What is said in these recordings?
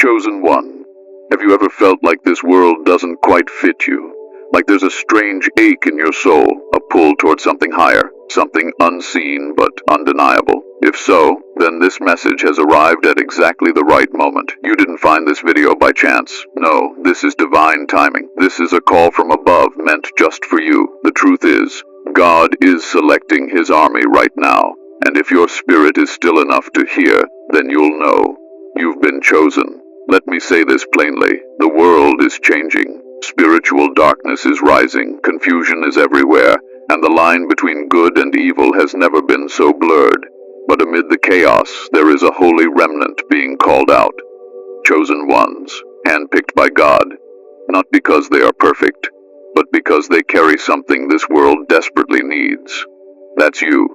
Chosen one. Have you ever felt like this world doesn't quite fit you? Like there's a strange ache in your soul, a pull toward something higher, something unseen but undeniable? If so, then this message has arrived at exactly the right moment. You didn't find this video by chance. No, this is divine timing. This is a call from above meant just for you. The truth is, God is selecting His army right now. And if your spirit is still enough to hear, then you'll know. You've been chosen. Let me say this plainly. The world is changing. Spiritual darkness is rising. Confusion is everywhere. And the line between good and evil has never been so blurred. But amid the chaos, there is a holy remnant being called out. Chosen ones, handpicked by God. Not because they are perfect, but because they carry something this world desperately needs. That's you.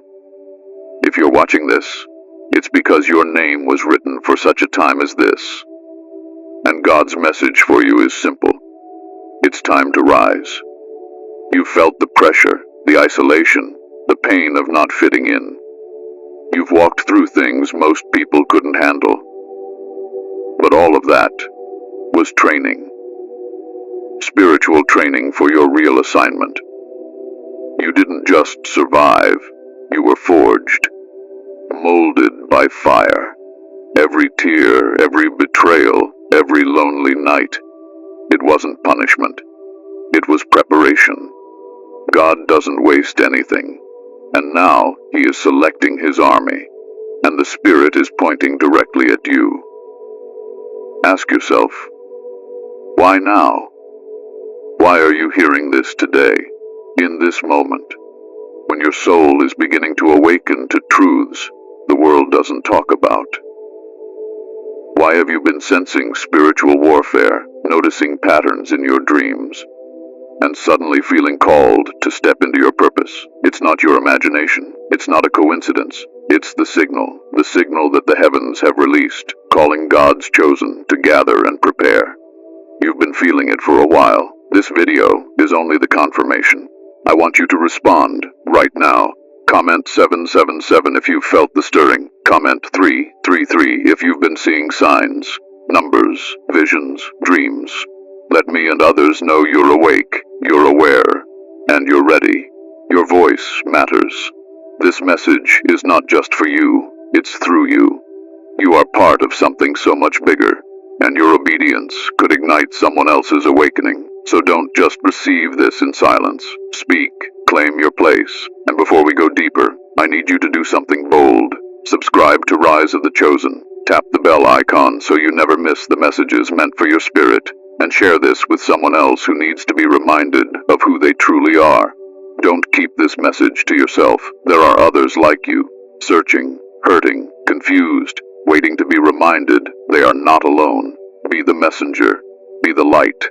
If you're watching this, it's because your name was written for such a time as this. And God's message for you is simple. It's time to rise. You've felt the pressure, the isolation, the pain of not fitting in. You've walked through things most people couldn't handle. But all of that was training. Spiritual training for your real assignment. You didn't just survive, you were forged, molded by fire. Every tear, every betrayal, every lonely night. It wasn't punishment. It was preparation. God doesn't waste anything. And now He is selecting His army, and the Spirit is pointing directly at you. Ask yourself, why now? Why are you hearing this today, in this moment, when your soul is beginning to awaken to truths the world doesn't talk about? Why have you been sensing spiritual warfare, noticing patterns in your dreams, and suddenly feeling called to step into your purpose? It's not your imagination. It's not a coincidence. It's the signal that the heavens have released, calling God's chosen to gather and prepare. You've been feeling it for a while. This video is only the confirmation. I want you to respond right now. Comment 777 if you've felt the stirring. Comment 333 if you've been seeing signs, numbers, visions, dreams. Let me and others know you're awake, you're aware, and you're ready. Your voice matters. This message is not just for you, it's through you. You are part of something so much bigger, and your obedience could ignite someone else's awakening. So don't just receive this in silence. Speak, claim your place. And before we go deeper, I need you to do something bold. Subscribe to Rise of the Chosen. Tap the bell icon so you never miss the messages meant for your spirit. And share this with someone else who needs to be reminded of who they truly are. Don't keep this message to yourself. There are others like you, searching, hurting, confused, waiting to be reminded they are not alone. Be the messenger. Be the light.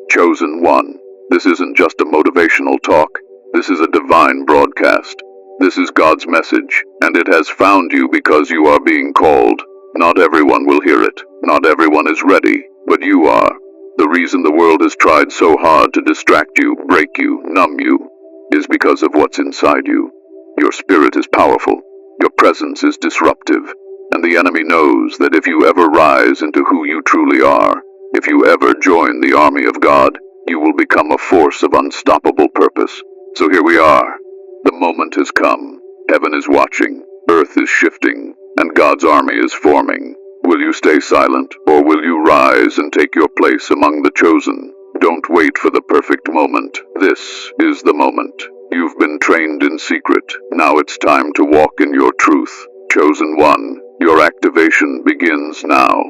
Chosen one. This isn't just a motivational talk. This is a divine broadcast. This is God's message, and it has found you because you are being called. Not everyone will hear it. Not everyone is ready, but you are. The reason the world has tried so hard to distract you, break you, numb you, is because of what's inside you. Your spirit is powerful. Your presence is disruptive. And the enemy knows that if you ever rise into who you truly are, if you ever join the army of God, you will become a force of unstoppable purpose. So here we are. The moment has come. Heaven is watching. Earth is shifting. And God's army is forming. Will you stay silent, or will you rise and take your place among the chosen? Don't wait for the perfect moment. This is the moment. You've been trained in secret. Now it's time to walk in your truth. Chosen one, your activation begins now.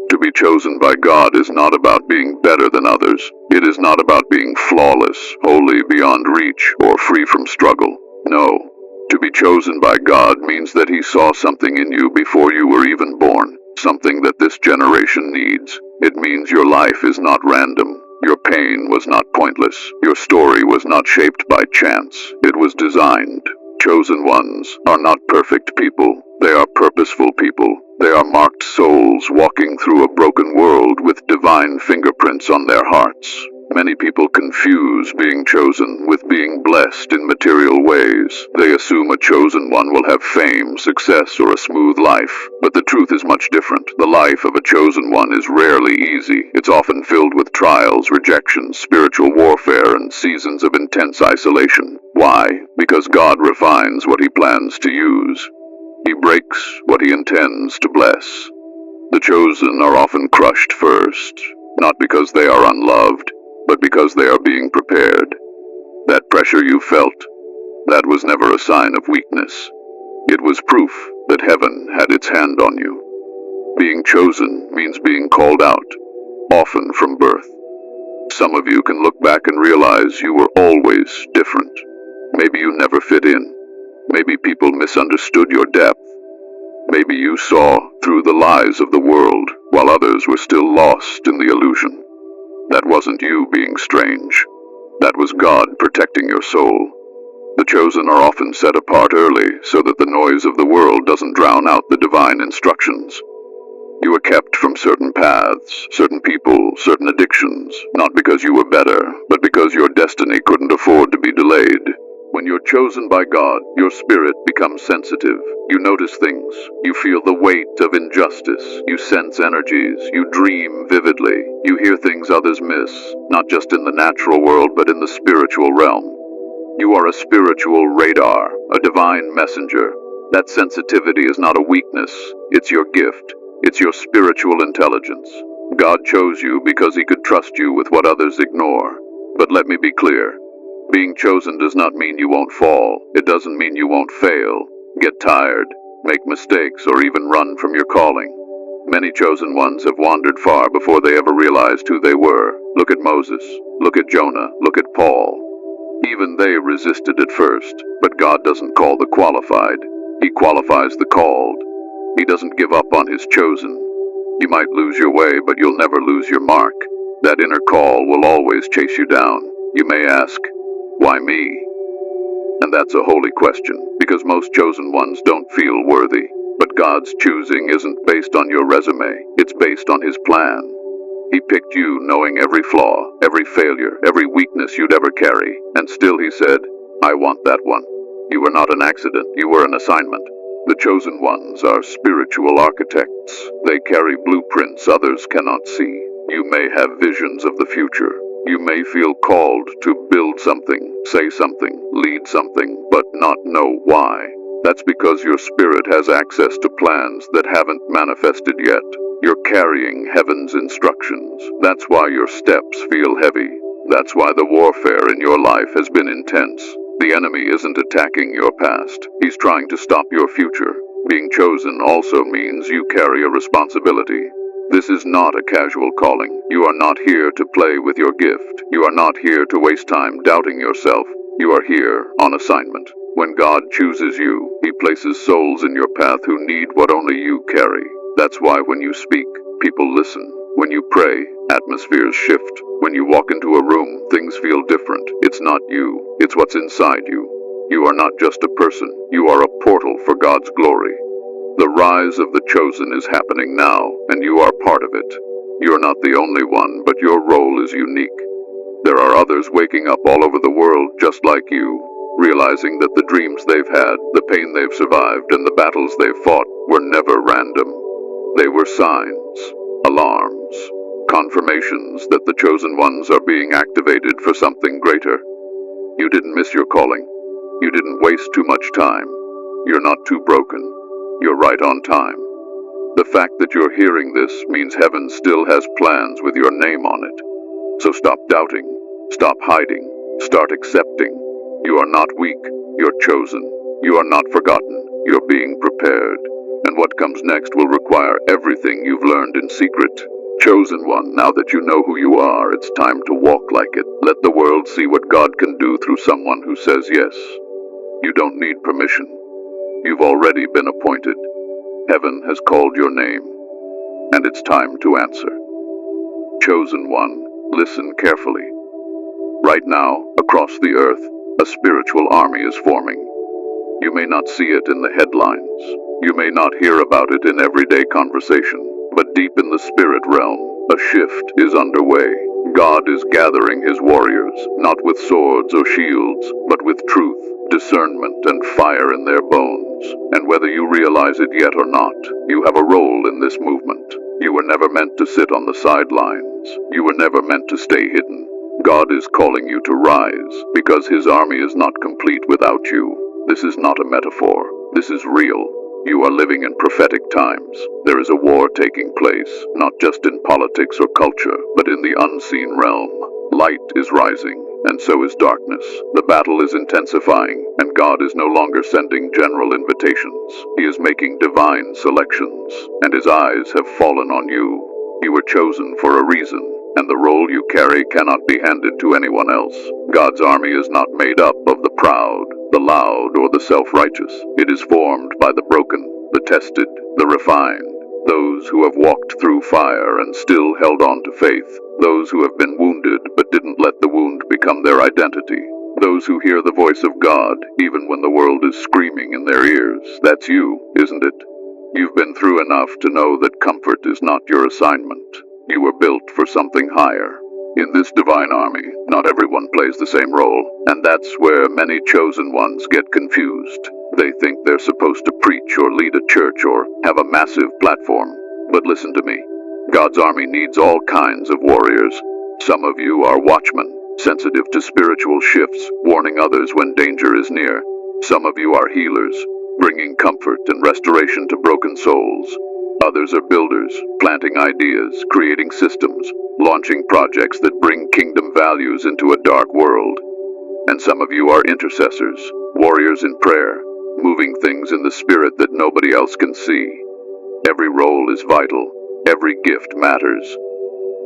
To be chosen by God is not about being better than others. It is not about being flawless, holy beyond reach, or free from struggle. No. To be chosen by God means that He saw something in you before you were even born, something that this generation needs. It means your life is not random. Your pain was not pointless. Your story was not shaped by chance. It was designed. Chosen ones are not perfect people. They are purposeful people. They are marked souls walking through a broken world with divine fingerprints on their hearts. Many people confuse being chosen with being blessed in material ways. They assume a chosen one will have fame, success, or a smooth life. But the truth is much different. The life of a chosen one is rarely easy. It's often filled with trials, rejections, spiritual warfare, and seasons of intense isolation. Why? Because God refines what He plans to use. He breaks what He intends to bless. The chosen are often crushed first, not because they are unloved, but because they are being prepared. That pressure you felt, that was never a sign of weakness. It was proof that heaven had its hand on you. Being chosen means being called out, often from birth. Some of you can look back and realize you were always different. Maybe you never fit in. Maybe people misunderstood your depth. Maybe you saw through the lies of the world while others were still lost in the illusion. That wasn't you being strange. That was God protecting your soul. The chosen are often set apart early so that the noise of the world doesn't drown out the divine instructions. You were kept from certain paths, certain people, certain addictions, not because you were better, but because your destiny couldn't afford to be delayed. When you're chosen by God, your spirit becomes sensitive. You notice things. You feel the weight of injustice. You sense energies. You dream vividly. You hear things others miss, not just in the natural world, but in the spiritual realm. You are a spiritual radar, a divine messenger. That sensitivity is not a weakness. It's your gift. It's your spiritual intelligence. God chose you because He could trust you with what others ignore. But let me be clear. Being chosen does not mean you won't fall. It doesn't mean you won't fail, get tired, make mistakes, or even run from your calling. Many chosen ones have wandered far before they ever realized who they were. Look at Moses. Look at Jonah. Look at Paul. Even they resisted at first, but God doesn't call the qualified. He qualifies the called. He doesn't give up on His chosen. You might lose your way, but you'll never lose your mark. That inner call will always chase you down. You may ask, why me? And that's a holy question, because most chosen ones don't feel worthy. But God's choosing isn't based on your resume, it's based on His plan. He picked you knowing every flaw, every failure, every weakness you'd ever carry, and still He said, I want that one. You were not an accident, you were an assignment. The chosen ones are spiritual architects. They carry blueprints others cannot see. You may have visions of the future. You may feel called to build something, say something, lead something, but not know why. That's because your spirit has access to plans that haven't manifested yet. You're carrying heaven's instructions. That's why your steps feel heavy. That's why the warfare in your life has been intense. The enemy isn't attacking your past. He's trying to stop your future. Being chosen also means you carry a responsibility. This is not a casual calling. You are not here to play with your gift. You are not here to waste time doubting yourself. You are here on assignment. When God chooses you, He places souls in your path who need what only you carry. That's why when you speak, people listen. When you pray, atmospheres shift. When you walk into a room, things feel different. It's not you, it's what's inside you. You are not just a person. You are a portal for God's glory. The rise of the chosen is happening now, and you are part of it. You're not the only one, but your role is unique. There are others waking up all over the world just like you, realizing that the dreams they've had, the pain they've survived, and the battles they've fought were never random. They were signs, alarms, confirmations that the chosen ones are being activated for something greater. You didn't miss your calling. You didn't waste too much time. You're not too broken. You're right on time. The fact that you're hearing this means heaven still has plans with your name on it. So stop doubting, stop hiding, start accepting. You are not weak, you're chosen. You are not forgotten, you're being prepared. And what comes next will require everything you've learned in secret. Chosen one, now that you know who you are, it's time to walk like it. Let the world see what God can do through someone who says yes. You don't need permission. You've already been appointed. Heaven has called your name, and it's time to answer. Chosen one, listen carefully. Right now, across the earth, a spiritual army is forming. You may not see it in the headlines. You may not hear about it in everyday conversation, but deep in the spirit realm, a shift is underway. God is gathering his warriors, not with swords or shields, but with truth, discernment, and fire in their bones. And whether you realize it yet or not, you have a role in this movement. You were never meant to sit on the sidelines. You were never meant to stay hidden. God is calling you to rise, because his army is not complete without you. This is not a metaphor. This is real. You are living in prophetic times. There is a war taking place, not just in politics or culture, but in the unseen realm. Light is rising, and so is darkness. The battle is intensifying, and God is no longer sending general invitations. He is making divine selections, and his eyes have fallen on you. You were chosen for a reason, and the role you carry cannot be handed to anyone else. God's army is not made up of the proud, the loud, or the self-righteous. It is formed by the broken, the tested, the refined, those who have walked through fire and still held on to faith, those who have been wounded but didn't let the wound become their identity, those who hear the voice of God even when the world is screaming in their ears. That's you, isn't it? You've been through enough to know that comfort is not your assignment. You were built for something higher. In this divine army, not everyone plays the same role, and that's where many chosen ones get confused. They think they're supposed to preach or lead a church or have a massive platform. But listen to me. God's army needs all kinds of warriors. Some of you are watchmen, sensitive to spiritual shifts, warning others when danger is near. Some of you are healers, bringing comfort and restoration to broken souls. Others are builders, planting ideas, creating systems, launching projects that bring kingdom values into a dark world. And some of you are intercessors, warriors in prayer, moving things in the spirit that nobody else can see. Every role is vital. Every gift matters.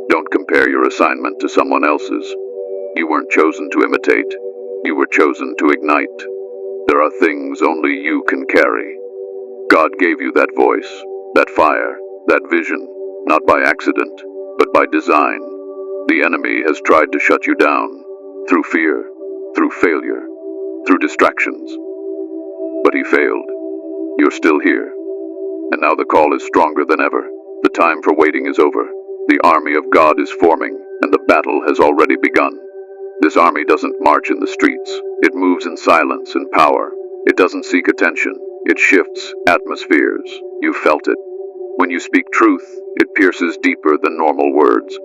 Don't compare your assignment to someone else's. You weren't chosen to imitate. You were chosen to ignite. There are things only you can carry. God gave you that voice, that fire, that vision, not by accident, but by design. The enemy has tried to shut you down, through fear, through failure, through distractions. But he failed. You're still here. And now the call is stronger than ever. The time for waiting is over. The army of God is forming, and the battle has already begun. This army doesn't march in the streets. It moves in silence and power. It doesn't seek attention. It shifts atmospheres. You felt it. When you speak truth, it pierces deeper than normal words.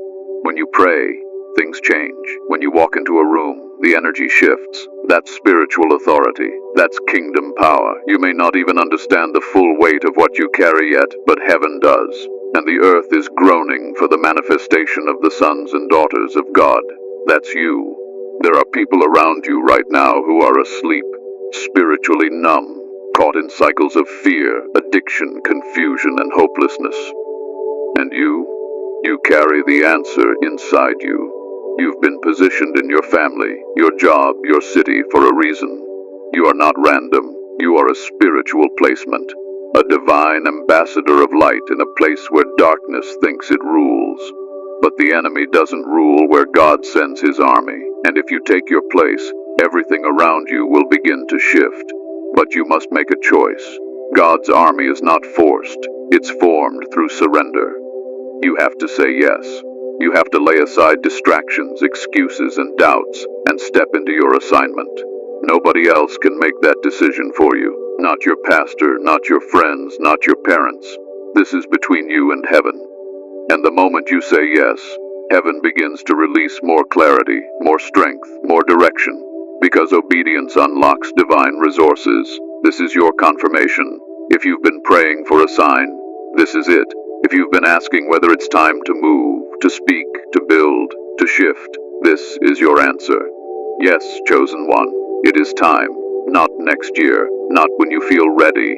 When you pray, things change. When you walk into a room, the energy shifts. That's spiritual authority. That's kingdom power. You may not even understand the full weight of what you carry yet, but heaven does. And the earth is groaning for the manifestation of the sons and daughters of God. That's you. There are people around you right now who are asleep, spiritually numb, caught in cycles of fear, addiction, confusion, and hopelessness. And you carry the answer inside you. You've been positioned in your family, your job, your city for a reason. You are not random. You are a spiritual placement, a divine ambassador of light in a place where darkness thinks it rules. But the enemy doesn't rule where God sends his army, and if you take your place, everything around you will begin to shift. But you must make a choice. God's army is not forced. It's formed through surrender. You have to say yes. You have to lay aside distractions, excuses, and doubts, and step into your assignment. Nobody else can make that decision for you. Not your pastor, not your friends, not your parents. This is between you and heaven. And the moment you say yes, heaven begins to release more clarity, more strength, more direction. Because obedience unlocks divine resources. This is your confirmation. If you've been praying for a sign, this is it. If you've been asking whether it's time to move, to speak, to build, to shift, this is your answer. Yes, chosen one, it is time. Not next year, not when you feel ready.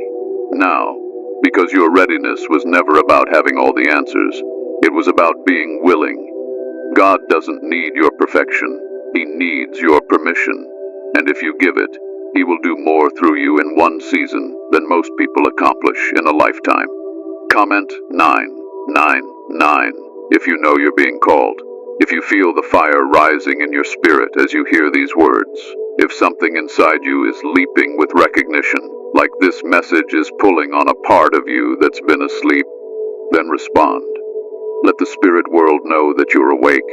Now. Because your readiness was never about having all the answers. It was about being willing. God doesn't need your perfection. He needs your permission. And if you give it, he will do more through you in one season than most people accomplish in a lifetime. Comment 999 if you know you're being called. If you feel the fire rising in your spirit as you hear these words. If something inside you is leaping with recognition, like this message is pulling on a part of you that's been asleep, then respond. Let the spirit world know that you're awake.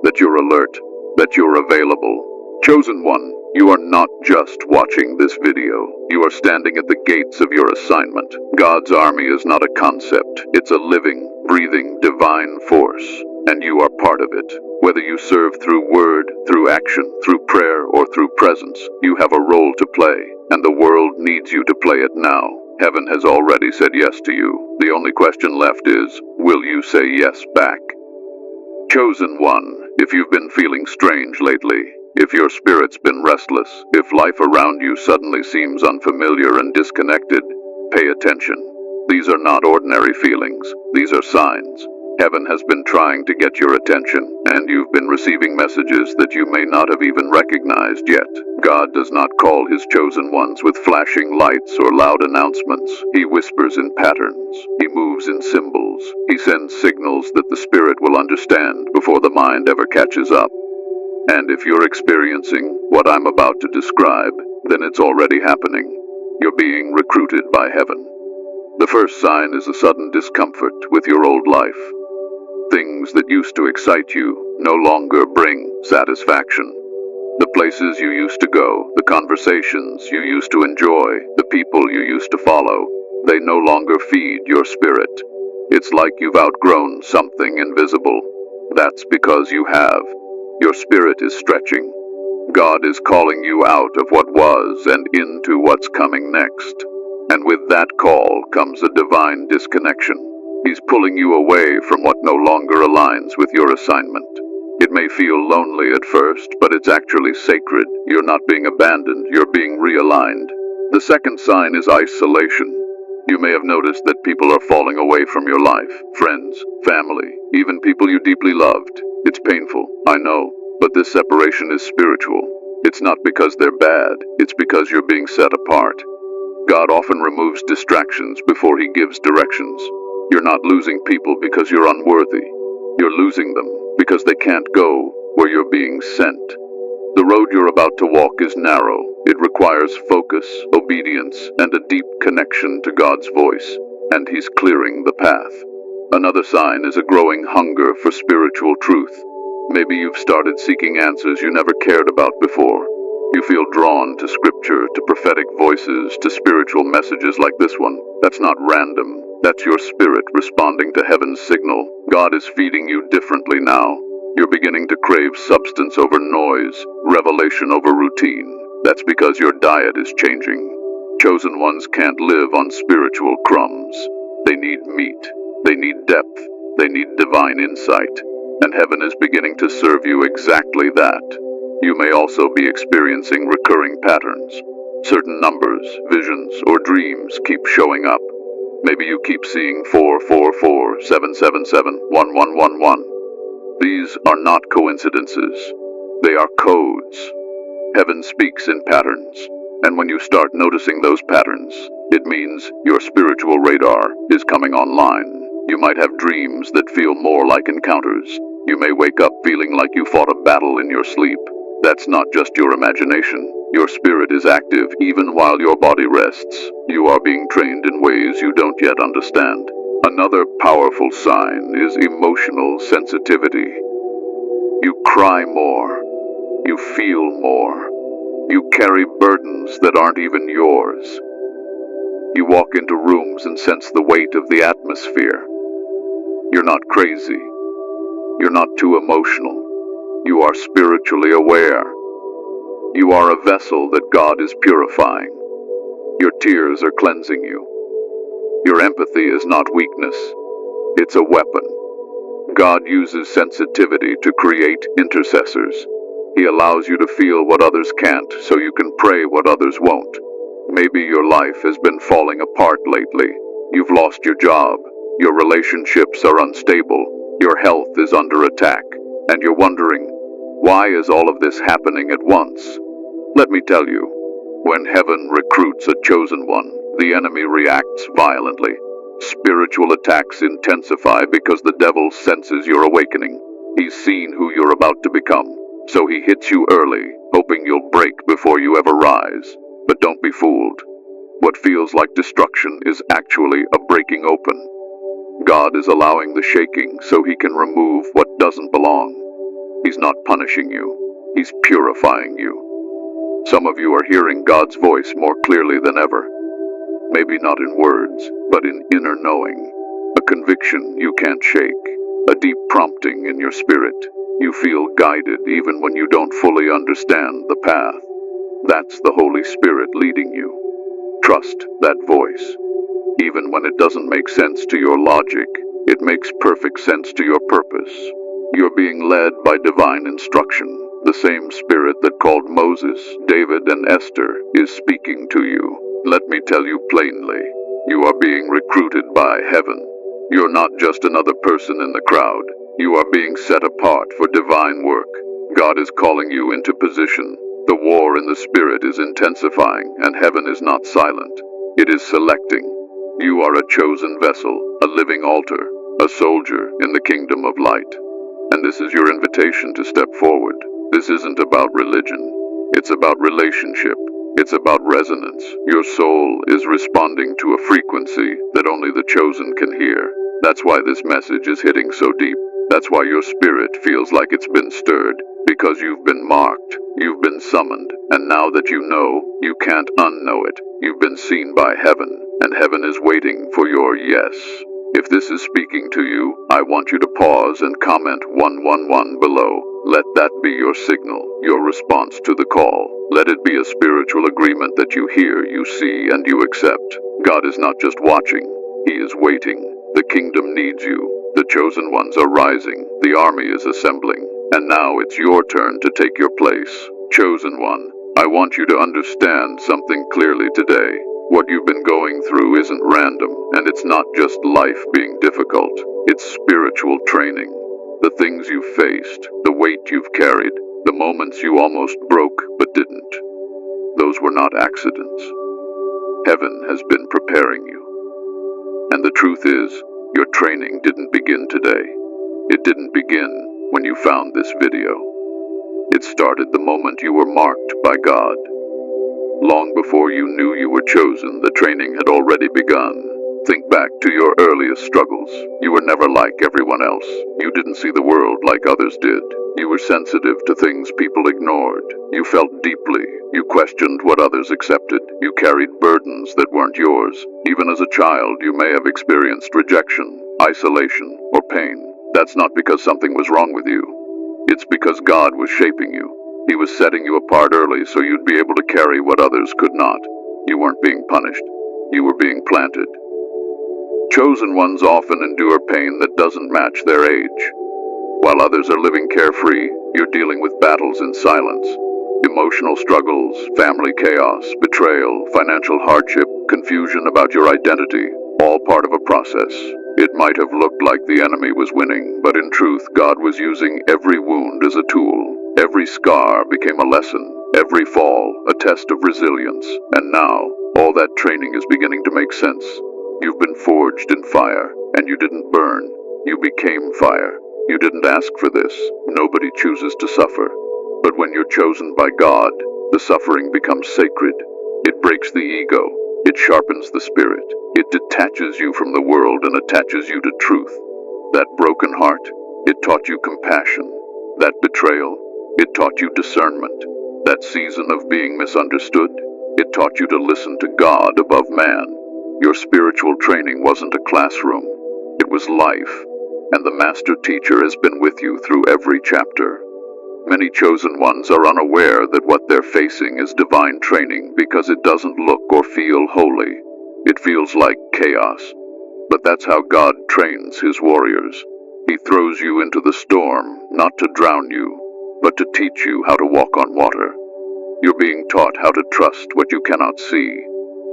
that you're alert, that you're available. Chosen one, you are not just watching this video. You are standing at the gates of your assignment. God's army is not a concept. It's a living, breathing, divine force. And you are part of it. Whether you serve through word, through action, through prayer, or through presence, you have a role to play. And the world needs you to play it now. Heaven has already said yes to you. The only question left is, will you say yes back? Chosen one, if you've been feeling strange lately, if your spirit's been restless, if life around you suddenly seems unfamiliar and disconnected, pay attention. These are not ordinary feelings. These are signs. Heaven has been trying to get your attention, and you've been receiving messages that you may not have even recognized yet. God does not call his chosen ones with flashing lights or loud announcements. He whispers in patterns. He moves in symbols. He sends signals that the spirit will understand before the mind ever catches up. And if you're experiencing what I'm about to describe, then it's already happening. You're being recruited by heaven. The first sign is a sudden discomfort with your old life. Things that used to excite you no longer bring satisfaction. The places you used to go, the conversations you used to enjoy, the people you used to follow, they no longer feed your spirit. It's like you've outgrown something invisible. That's because you have. Your spirit is stretching. God is calling you out of what was and into what's coming next. And with that call comes a divine disconnection. He's pulling you away from what no longer aligns with your assignment. It may feel lonely at first, but it's actually sacred. You're not being abandoned, you're being realigned. The second sign is isolation. You may have noticed that people are falling away from your life. Friends, family, even people you deeply loved. It's painful, I know, but this separation is spiritual. It's not because they're bad, it's because you're being set apart. God often removes distractions before he gives directions. You're not losing people because you're unworthy. You're losing them because they can't go where you're being sent. The road you're about to walk is narrow. It requires focus, obedience, and a deep connection to God's voice, and he's clearing the path. Another sign is a growing hunger for spiritual truth. Maybe you've started seeking answers you never cared about before. You feel drawn to scripture, to prophetic voices, to spiritual messages like this one. That's not random. That's your spirit responding to heaven's signal. God is feeding you differently now. You're beginning to crave substance over noise, revelation over routine. That's because your diet is changing. Chosen ones can't live on spiritual crumbs. They need meat. They need depth. They need divine insight. And heaven is beginning to serve you exactly that. You may also be experiencing recurring patterns. Certain numbers, visions, or dreams keep showing up. Maybe you keep seeing 444, 777, 1111. These are not coincidences. They are codes. Heaven speaks in patterns. And when you start noticing those patterns, it means your spiritual radar is coming online. You might have dreams that feel more like encounters. You may wake up feeling like you fought a battle in your sleep. That's not just your imagination. Your spirit is active even while your body rests. You are being trained in ways you don't yet understand. Another powerful sign is emotional sensitivity. You cry more. You feel more. You carry burdens that aren't even yours. You walk into rooms and sense the weight of the atmosphere. You're not crazy. You're not too emotional. You are spiritually aware. You are a vessel that God is purifying. Your tears are cleansing you. Your empathy is not weakness. It's a weapon. God uses sensitivity to create intercessors. He allows you to feel what others can't so you can pray what others won't. Maybe your life has been falling apart lately. You've lost your job. Your relationships are unstable. Your health is under attack. And you're wondering, why is all of this happening at once? Let me tell you, when heaven recruits a chosen one, the enemy reacts violently. Spiritual attacks intensify because the devil senses your awakening. He's seen who you're about to become, so he hits you early, hoping you'll break before you ever rise. But don't be fooled. What feels like destruction is actually a breaking open. God is allowing the shaking so he can remove what doesn't belong. He's not punishing you. He's purifying you. Some of you are hearing God's voice more clearly than ever. Maybe not in words, but in inner knowing. A conviction you can't shake. A deep prompting in your spirit. You feel guided even when you don't fully understand the path. That's the Holy Spirit leading you. Trust that voice. Even when it doesn't make sense to your logic, it makes perfect sense to your purpose. You're being led by divine instruction. The same Spirit that called Moses, David, and Esther is speaking to you. Let me tell you plainly, you are being recruited by heaven. You're not just another person in the crowd. You are being set apart for divine work. God is calling you into position. The war in the Spirit is intensifying, and heaven is not silent. It is selecting. You are a chosen vessel, a living altar, a soldier in the kingdom of light. And this is your invitation to step forward. This isn't about religion. It's about relationship. It's about resonance. Your soul is responding to a frequency that only the chosen can hear. That's why this message is hitting so deep. That's why your spirit feels like it's been stirred. Because you've been marked. You've been summoned. And now that you know, you can't unknow it. You've been seen by heaven. And heaven is waiting for your yes. If this is speaking to you, I want you to pause and comment 111 below. Let that be your signal, your response to the call. Let it be a spiritual agreement that you hear, you see, and you accept. God is not just watching, He is waiting. The kingdom needs you. The chosen ones are rising. The army is assembling. And now it's your turn to take your place. Chosen one, I want you to understand something clearly today. What you've been going through isn't random, and it's not just life being difficult. It's spiritual training. The things you've faced, the weight you've carried, the moments you almost broke but didn't. Those were not accidents. Heaven has been preparing you. And the truth is, your training didn't begin today. It didn't begin when you found this video. It started the moment you were marked by God. Long before you knew you were chosen, the training had already begun. Think back to your earliest struggles. You were never like everyone else. You didn't see the world like others did. You were sensitive to things people ignored. You felt deeply. You questioned what others accepted. You carried burdens that weren't yours. Even as a child, you may have experienced rejection, isolation, or pain. That's not because something was wrong with you. It's because God was shaping you. He was setting you apart early so you'd be able to carry what others could not. You weren't being punished. You were being planted. Chosen ones often endure pain that doesn't match their age. While others are living carefree, you're dealing with battles in silence. Emotional struggles, family chaos, betrayal, financial hardship, confusion about your identity, all part of a process. It might have looked like the enemy was winning, but in truth, God was using every wound as a tool. Every scar became a lesson, every fall a test of resilience, and now all that training is beginning to make sense. You've been forged in fire, and you didn't burn. You became fire. You didn't ask for this. Nobody chooses to suffer. But when you're chosen by God, the suffering becomes sacred. It breaks the ego. It sharpens the spirit. It detaches you from the world and attaches you to truth. That broken heart, it taught you compassion. That betrayal, it taught you discernment. That season of being misunderstood, it taught you to listen to God above man. Your spiritual training wasn't a classroom. It was life. And the master teacher has been with you through every chapter. Many chosen ones are unaware that what they're facing is divine training because it doesn't look or feel holy. It feels like chaos. But that's how God trains His warriors. He throws you into the storm, not to drown you, but to teach you how to walk on water. You're being taught how to trust what you cannot see,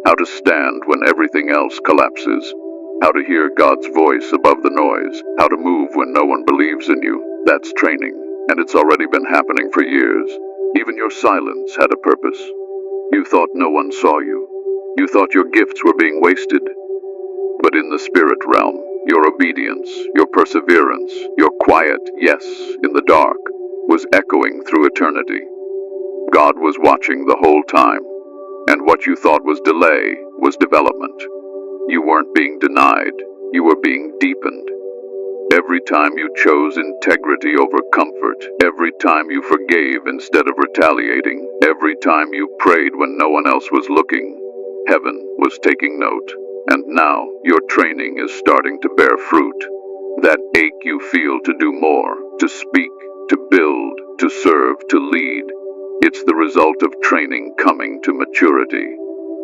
how to stand when everything else collapses, how to hear God's voice above the noise, how to move when no one believes in you. That's training, and it's already been happening for years. Even your silence had a purpose. You thought no one saw you. You thought your gifts were being wasted. But in the spirit realm, your obedience, your perseverance, your quiet yes in the dark was echoing through eternity. God was watching the whole time, and what you thought was delay was development. You weren't being denied, you were being deepened. Every time you chose integrity over comfort, every time you forgave instead of retaliating, every time you prayed when no one else was looking, heaven was taking note. And now your training is starting to bear fruit. That ache you feel to do more, to speak, to build, to serve, to lead, it's the result of training coming to maturity.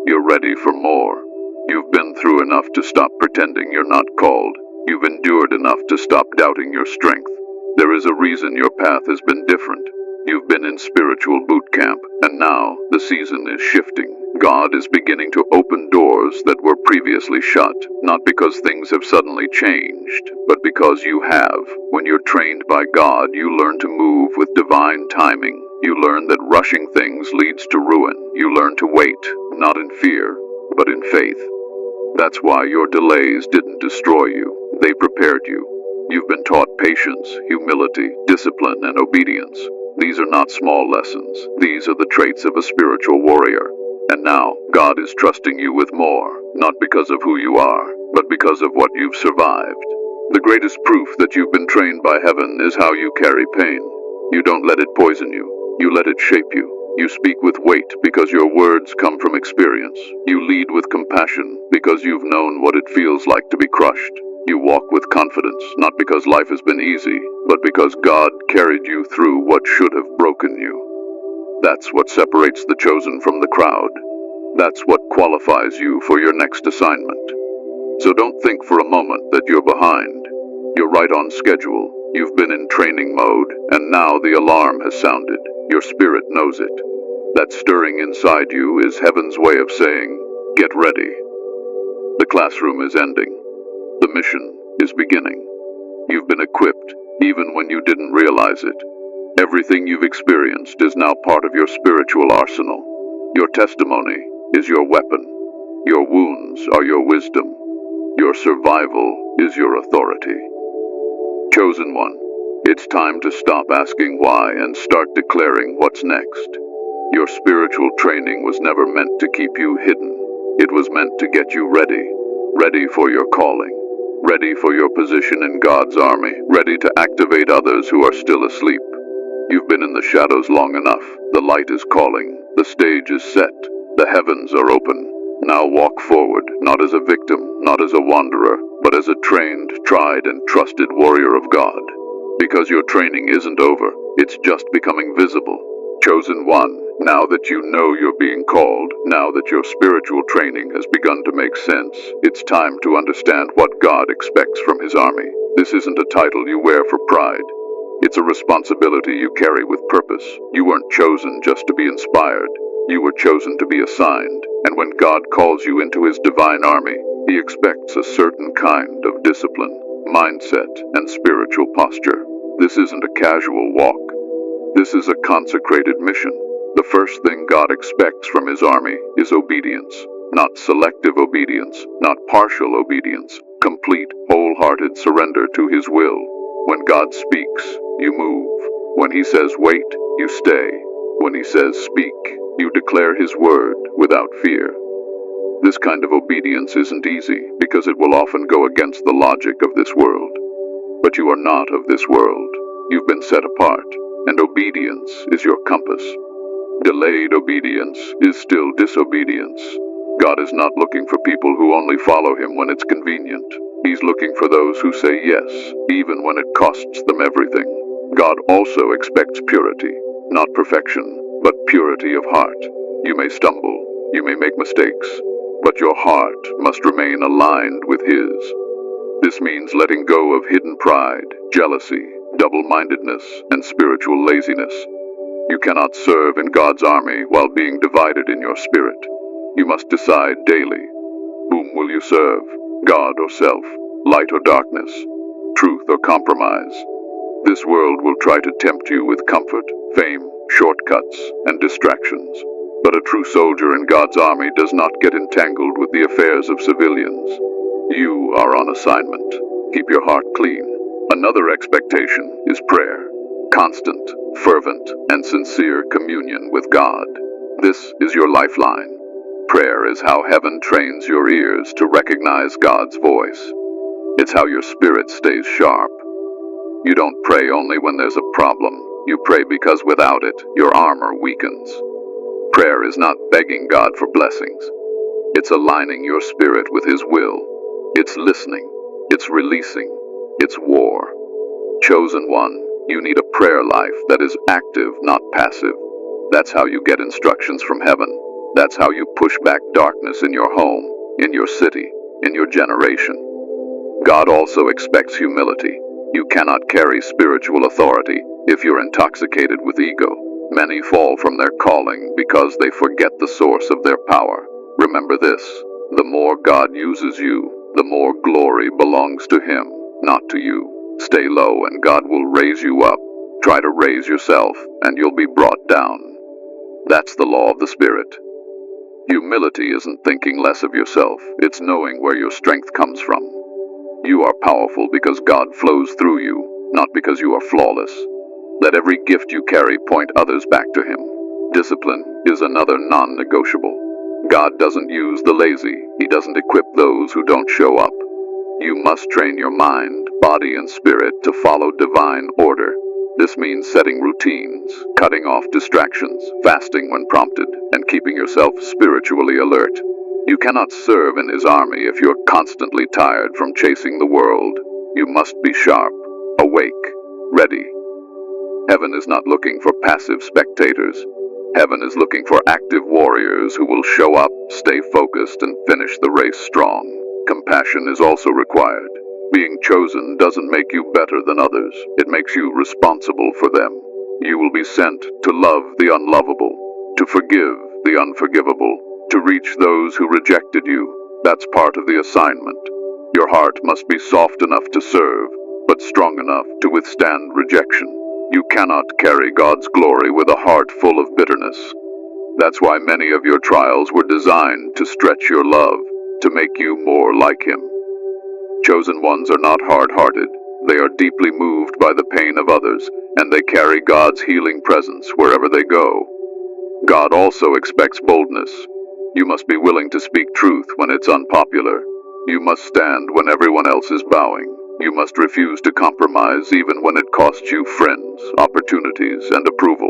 You're ready for more. You've been through enough to stop pretending you're not called. You've endured enough to stop doubting your strength. There is a reason your path has been different. You've been in spiritual boot camp, and now the season is shifting. God is beginning to open doors that were previously shut, not because things have suddenly changed, but because you have. When you're trained by God, you learn to move with divine timing. You learn that rushing things leads to ruin. You learn to wait, not in fear, but in faith. That's why your delays didn't destroy you. They prepared you. You've been taught patience, humility, discipline, and obedience. These are not small lessons. These are the traits of a spiritual warrior. And now, God is trusting you with more, not because of who you are, but because of what you've survived. The greatest proof that you've been trained by heaven is how you carry pain. You don't let it poison you. You let it shape you. You speak with weight because your words come from experience. You lead with compassion because you've known what it feels like to be crushed. You walk with confidence, not because life has been easy, but because God carried you through what should have broken you. That's what separates the chosen from the crowd. That's what qualifies you for your next assignment. So don't think for a moment that you're behind. You're right on schedule. You've been in training mode, and now the alarm has sounded. Your spirit knows it. That stirring inside you is heaven's way of saying, get ready. The classroom is ending. The mission is beginning. You've been equipped, even when you didn't realize it. Everything you've experienced is now part of your spiritual arsenal. Your testimony is your weapon. Your wounds are your wisdom. Your survival is your authority. Chosen one, it's time to stop asking why and start declaring what's next. Your spiritual training was never meant to keep you hidden. It was meant to get you ready. Ready for your calling. Ready for your position in God's army. Ready to activate others who are still asleep. You've been in the shadows long enough. The light is calling. The stage is set. The heavens are open. Now walk forward, not as a victim, not as a wanderer, but as a trained, tried, and trusted warrior of God. Because your training isn't over, it's just becoming visible. Chosen one, now that you know you're being called, now that your spiritual training has begun to make sense, it's time to understand what God expects from His army. This isn't a title you wear for pride. It's a responsibility you carry with purpose. You weren't chosen just to be inspired. You were chosen to be assigned. And when God calls you into His divine army, He expects a certain kind of discipline, mindset, and spiritual posture. This isn't a casual walk. This is a consecrated mission. The first thing God expects from His army is obedience. Not selective obedience, not partial obedience, complete, wholehearted surrender to His will. When God speaks, you move. When He says wait, you stay. When He says speak, you declare His word without fear. This kind of obedience isn't easy because it will often go against the logic of this world. But you are not of this world. You've been set apart, and obedience is your compass. Delayed obedience is still disobedience. God is not looking for people who only follow Him when it's convenient. He's looking for those who say yes, even when it costs them everything. God also expects purity, not perfection, but purity of heart. You may stumble, you may make mistakes, but your heart must remain aligned with His. This means letting go of hidden pride, jealousy, double-mindedness, and spiritual laziness. You cannot serve in God's army while being divided in your spirit. You must decide daily. Whom will you serve? God or self? Light or darkness? Truth or compromise? This world will try to tempt you with comfort, fame, shortcuts, and distractions. But a true soldier in God's army does not get entangled with the affairs of civilians. You are on assignment. Keep your heart clean. Another expectation is prayer. Constant, fervent, and sincere communion with God. This is your lifeline. Prayer is how heaven trains your ears to recognize God's voice. It's how your spirit stays sharp. You don't pray only when there's a problem. You pray because without it, your armor weakens. Prayer is not begging God for blessings. It's aligning your spirit with His will. It's listening. It's releasing. It's war. Chosen one, you need a prayer life that is active, not passive. That's how you get instructions from heaven. That's how you push back darkness in your home, in your city, in your generation. God also expects humility. You cannot carry spiritual authority if you're intoxicated with ego. Many fall from their calling because they forget the source of their power. Remember this: the more God uses you, the more glory belongs to Him, not to you. Stay low and God will raise you up. Try to raise yourself and you'll be brought down. That's the law of the Spirit. Humility isn't thinking less of yourself, it's knowing where your strength comes from. You are powerful because God flows through you, not because you are flawless. Let every gift you carry point others back to Him. Discipline is another non-negotiable. God doesn't use the lazy. He doesn't equip those who don't show up. You must train your mind, body, and spirit to follow divine order. This means setting routines, cutting off distractions, fasting when prompted, and keeping yourself spiritually alert. You cannot serve in His army if you're constantly tired from chasing the world. You must be sharp, awake, ready. Heaven is not looking for passive spectators. Heaven is looking for active warriors who will show up, stay focused, and finish the race strong. Compassion is also required. Being chosen doesn't make you better than others. It makes you responsible for them. You will be sent to love the unlovable, to forgive the unforgivable, to reach those who rejected you. That's part of the assignment. Your heart must be soft enough to serve, but strong enough to withstand rejection. You cannot carry God's glory with a heart full of bitterness. That's why many of your trials were designed to stretch your love, to make you more like Him. Chosen ones are not hard-hearted. They are deeply moved by the pain of others, and they carry God's healing presence wherever they go. God also expects boldness. You must be willing to speak truth when it's unpopular. You must stand when everyone else is bowing. You must refuse to compromise even when it costs you friends, opportunities, and approval.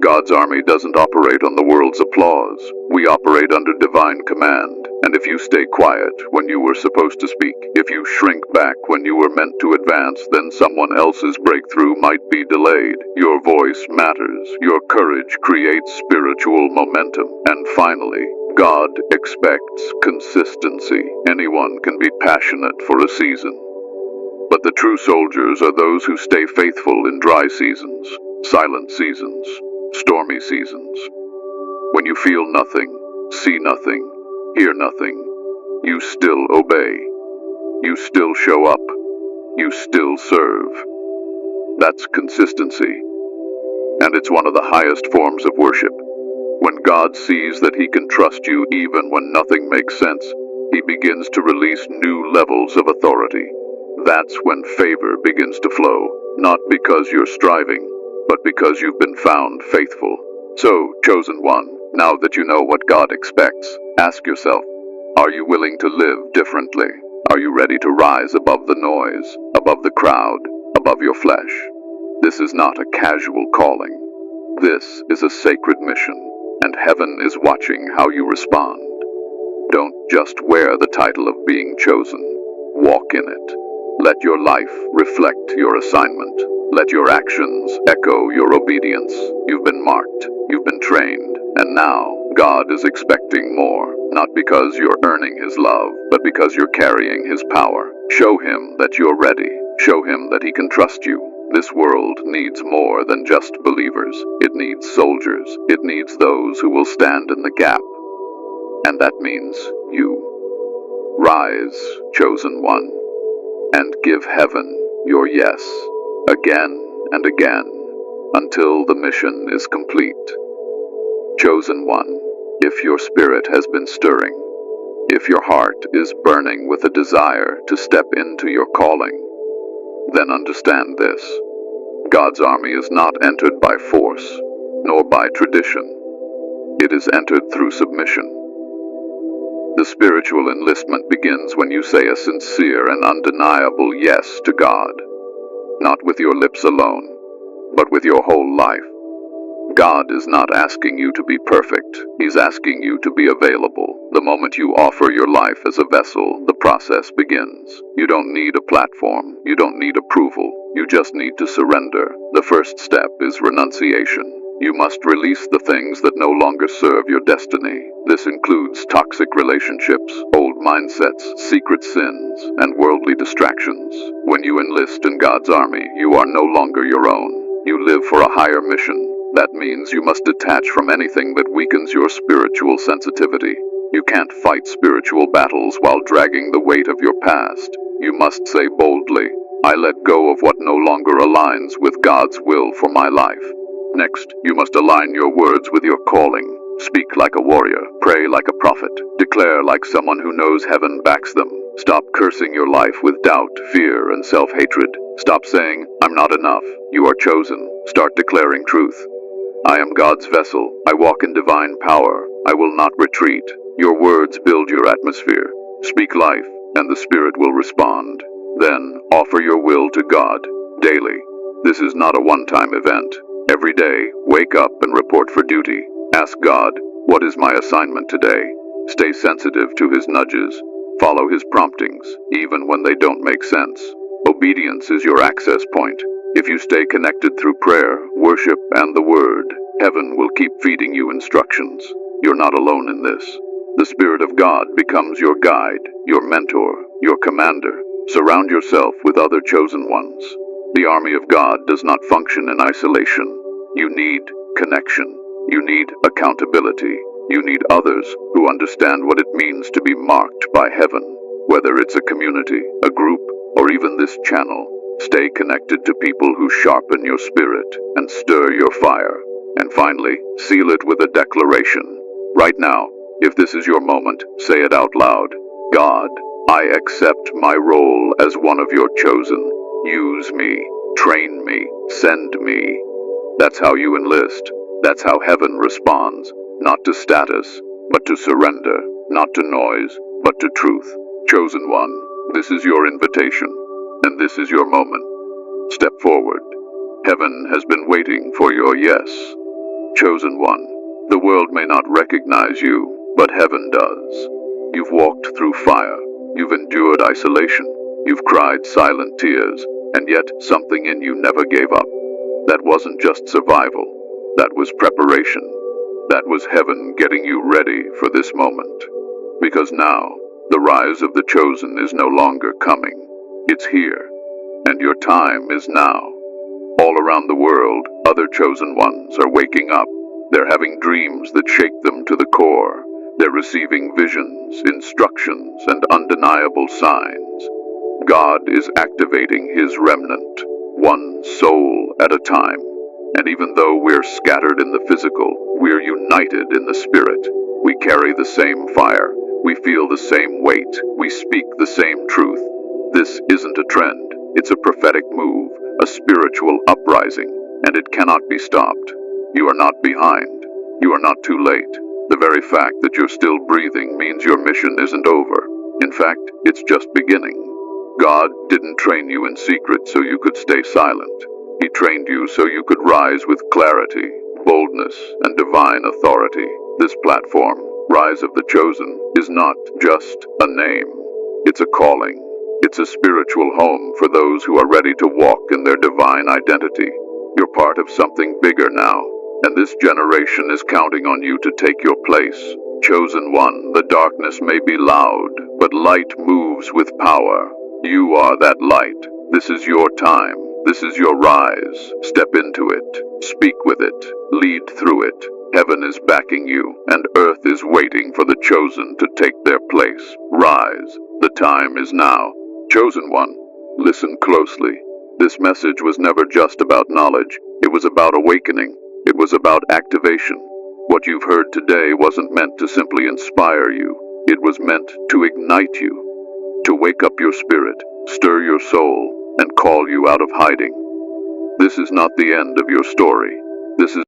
God's army doesn't operate on the world's applause. We operate under divine command. And if you stay quiet when you were supposed to speak, if you shrink back when you were meant to advance, then someone else's breakthrough might be delayed. Your voice matters. Your courage creates spiritual momentum. And finally, God expects consistency. Anyone can be passionate for a season, but the true soldiers are those who stay faithful in dry seasons, silent seasons, stormy seasons. When you feel nothing, see nothing, hear nothing, you still obey. You still show up. You still serve. That's consistency. And it's one of the highest forms of worship. When God sees that He can trust you even when nothing makes sense, He begins to release new levels of authority. That's when favor begins to flow, not because you're striving, but because you've been found faithful. So, chosen one, now that you know what God expects, ask yourself, are you willing to live differently? Are you ready to rise above the noise, above the crowd, above your flesh? This is not a casual calling. This is a sacred mission, and heaven is watching how you respond. Don't just wear the title of being chosen. Walk in it. Let your life reflect your assignment. Let your actions echo your obedience. You've been marked. You've been trained. And now, God is expecting more. Not because you're earning His love, but because you're carrying His power. Show Him that you're ready. Show Him that He can trust you. This world needs more than just believers. It needs soldiers. It needs those who will stand in the gap. And that means you. Rise, chosen one, and give heaven your yes, again and again, until the mission is complete. Chosen one, if your spirit has been stirring, if your heart is burning with a desire to step into your calling, then understand this: God's army is not entered by force, nor by tradition. It is entered through submission. The spiritual enlistment begins when you say a sincere and undeniable yes to God, not with your lips alone, but with your whole life. God is not asking you to be perfect. He's asking you to be available. The moment you offer your life as a vessel, the process begins. You don't need a platform. You don't need approval. You just need to surrender. The first step is renunciation. You must release the things that no longer serve your destiny. This includes toxic relationships, old mindsets, secret sins, and worldly distractions. When you enlist in God's army, you are no longer your own. You live for a higher mission. That means you must detach from anything that weakens your spiritual sensitivity. You can't fight spiritual battles while dragging the weight of your past. You must say boldly, I let go of what no longer aligns with God's will for my life. Next, you must align your words with your calling. Speak like a warrior, pray like a prophet, declare like someone who knows heaven backs them. Stop cursing your life with doubt, fear, and self-hatred. Stop saying, I'm not enough. You are chosen. Start declaring truth. I am God's vessel. I walk in divine power. I will not retreat. Your words build your atmosphere. Speak life, and the Spirit will respond. Then, offer your will to God, daily. This is not a one-time event. Every day, wake up and report for duty. Ask God, what is my assignment today? Stay sensitive to His nudges. Follow His promptings, even when they don't make sense. Obedience is your access point. If you stay connected through prayer, worship, and the Word, heaven will keep feeding you instructions. You're not alone in this. The Spirit of God becomes your guide, your mentor, your commander. Surround yourself with other chosen ones. The army of God does not function in isolation. You need connection. You need accountability. You need others who understand what it means to be marked by heaven. Whether it's a community, a group, or even this channel, stay connected to people who sharpen your spirit and stir your fire. And finally, seal it with a declaration. Right now, if this is your moment, say it out loud. God, I accept my role as one of your chosen. Use me, train me, send me. That's how you enlist. That's how heaven responds. Not to status, but to surrender. Not to noise, but to truth. Chosen one, this is your invitation. And this is your moment. Step forward. Heaven has been waiting for your yes. Chosen one, the world may not recognize you, but heaven does. You've walked through fire. You've endured isolation. You've cried silent tears, and yet something in you never gave up. That wasn't just survival. That was preparation. That was heaven getting you ready for this moment. Because now, the rise of the chosen is no longer coming. It's here, and your time is now. All around the world, other chosen ones are waking up. They're having dreams that shake them to the core. They're receiving visions, instructions, and undeniable signs. God is activating His remnant, one soul at a time. And even though we're scattered in the physical, we're united in the spirit. We carry the same fire. We feel the same weight. We speak the same truth. This isn't a trend. It's a prophetic move, a spiritual uprising, and it cannot be stopped. You are not behind. You are not too late. The very fact that you're still breathing means your mission isn't over. In fact, it's just beginning. God didn't train you in secret so you could stay silent. He trained you so you could rise with clarity, boldness, and divine authority. This platform, Rise of the Chosen, is not just a name. It's a calling. It's a spiritual home for those who are ready to walk in their divine identity. You're part of something bigger now, and this generation is counting on you to take your place. Chosen one, the darkness may be loud, but light moves with power. You are that light. This is your time. This is your rise. Step into it. Speak with it. Lead through it. Heaven is backing you, and earth is waiting for the chosen to take their place. Rise. The time is now. Chosen one, listen closely. This message was never just about knowledge. It was about awakening. It was about activation. What you've heard today wasn't meant to simply inspire you. It was meant to ignite you, to wake up your spirit, stir your soul, and call you out of hiding. This is not the end of your story. This is